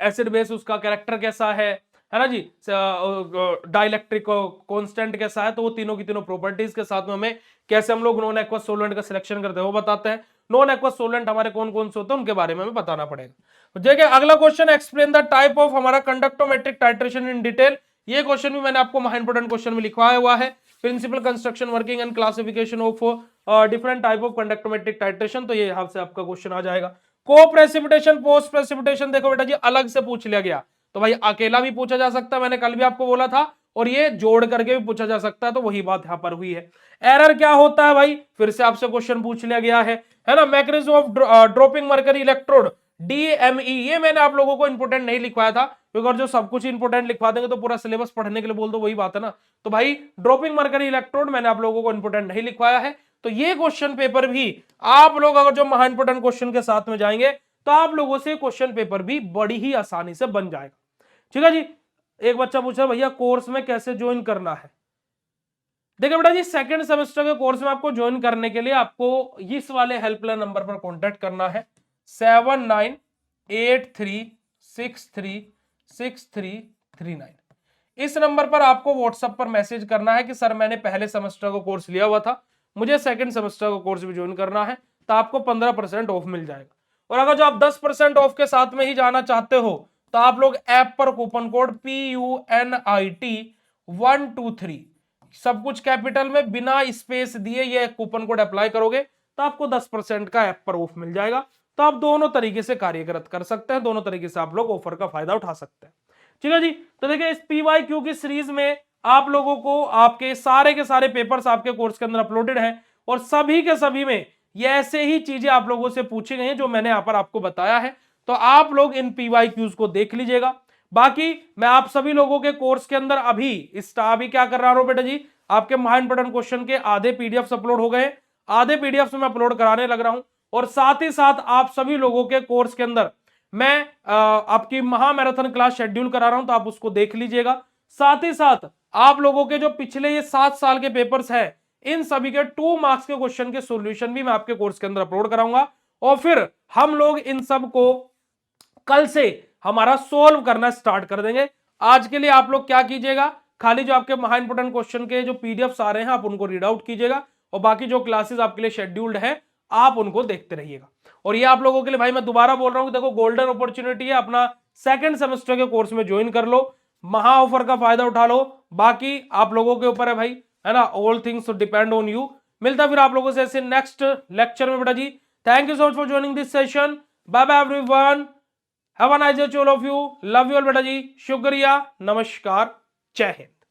एसिड बेस उसका कैरेक्टर कैसा है ना जी, डाइलेक्ट्रिक कांस्टेंट कैसा है, तो वो तीनों की तीनों प्रॉपर्टीज के साथ में हमें कैसे हम लोग नॉन एक्वस सोलेंट का सिलेक्शन करते हैं वो बताते हैं। नॉन एक्वस सोलेंट हमारे कौन कौन से होते हैं उनके बारे में हमें बताना पड़ेगा। तो देखिए अगला question, explain the type of हमारा कंडक्टोमेट्रिक टाइट्रेशन इन डिटेल। ये क्वेश्चन भी मैंने आपको इंपॉर्टेंट क्वेश्चन में लिखवाया हुआ है, principle construction working and classification of different type of conductometric titration. तो ये यहां से आपका क्वेश्चन आ जाएगा। को प्रेसिपिटेशन पोस्ट प्रेसिपिटेशन देखो बेटा जी अलग से पूछ लिया गया, तो भाई अकेला भी पूछा जा सकता है, मैंने कल भी आपको बोला था, और ये जोड़ करके भी पूछा जा सकता है, तो वही बात यहां पर हुई है। एरर क्या होता है भाई, फिर से आपसे क्वेश्चन पूछ लिया गया है ना। Mechanism of dropping mercury electrode, DME, ये मैंने आप लोगों को इंपोर्टेंट नहीं लिखवाया था, क्योंकि अगर जो सब कुछ इंपोर्टेंट लिखवा देंगे तो पूरा सिलेबस पढ़ने के लिए बोल दो, वही बात है ना। तो भाई ड्रॉपिंग मरकरी इलेक्ट्रोड मैंने आप लोगों को इंपोर्टेंट नहीं लिखवाया है। तो ये क्वेश्चन पेपर भी आप लोग अगर जो महा इंपोर्टेंट क्वेश्चन के साथ में जाएंगे तो आप लोगों से क्वेश्चन पेपर भी बड़ी ही आसानी से बन जाएगा। ठीक है जी। एक बच्चा पूछा भैया कोर्स में कैसे ज्वाइन करना है। देखिए बेटा जी सेकंड सेमेस्टर के कोर्स में आपको ज्वाइन करने के लिए आपको इस वाले हेल्पलाइन नंबर पर कांटेक्ट करना है 7983636339। इस नंबर पर आपको व्हाट्सएप पर मैसेज करना है कि सर मैंने पहले सेमेस्टर का कोर्स लिया हुआ था, मुझे सेकंड सेमेस्टर का कोर्स भी ज्वाइन करना है, तो आपको 15% ऑफ मिल जाएगा। और अगर जो आप 10% ऑफ के साथ में ही जाना चाहते हो तो आप लोग ऐप पर कूपन कोड PUNIT 1 2 3 सब कुछ कैपिटल में बिना स्पेस दिए ये कूपन कोड अप्लाई करोगे तो आपको 10% का ऐप पर ऑफ मिल जाएगा। तो आप दोनों तरीके से कार्यरत कर सकते हैं, दोनों तरीके से आप लोग ऑफर का फायदा उठा सकते हैं। ठीक है जी। तो देखिए इस PYQ की सीरीज में आप लोगों को आपके सारे के सारे पेपर्स आपके कोर्स के अंदर अपलोडेड हैं और सभी के सभी में ये ऐसे ही चीजें आप लोगों से पूछी गई हैं जो मैंने यहां पर आपको बताया है। तो आप लोग इन PYQs को देख लीजिएगा। बाकी मैं आप सभी लोगों के कोर्स के अंदर अभी क्या कर रहा हूं बेटा जी, आपके महा इंपोर्टेंट क्वेश्चन के आधे पीडीएफ अपलोड हो गए, आधे पीडीएफ में अपलोड कराने लग रहा हूं और साथ ही साथ आप सभी लोगों के कोर्स के अंदर मैं आपकी महा मैराथन क्लास शेड्यूल करा रहा हूं, तो आप उसको देख लीजिएगा। साथ ही साथ आप लोगों के जो पिछले ये 7 साल के पेपर्स हैं इन सभी के 2 मार्क्स के क्वेश्चन के सॉल्यूशन भी मैं आपके कोर्स के अंदर अपलोड कराऊंगा और फिर हम लोग इन सब को कल से हमारा सोल्व करना स्टार्ट कर देंगे। आज के लिए आप लोग क्या कीजिएगा, खाली जो आपके महा इंपोर्टेंट क्वेश्चन के जो पीडीएफ्स आ रहे हैं आप उनको रीड आउट कीजिएगा और बाकी जो क्लासेस आपके लिए शेड्यूल्ड है आप उनको देखते रहिएगा। और ये आप लोगों के लिए भाई मैं दोबारा बोल रहा हूं कि देखो गोल्डन अपॉर्चुनिटी है, अपना सेकंड सेमेस्टर के कोर्स में ज्वाइन कर लो, महा ऑफर का फायदा उठा लो। बाकी आप लोगों के ऊपर है भाई, है ना, all things depend on you. मिलता फिर आप लोगों से ऐसे नेक्स्ट लेक्चर में बेटा जी। Thank you so much for joining this session. Bye bye everyone, have a nice day to all of you, love you all बेटा जी, शुक्रिया, नमस्कार, जय हिंद।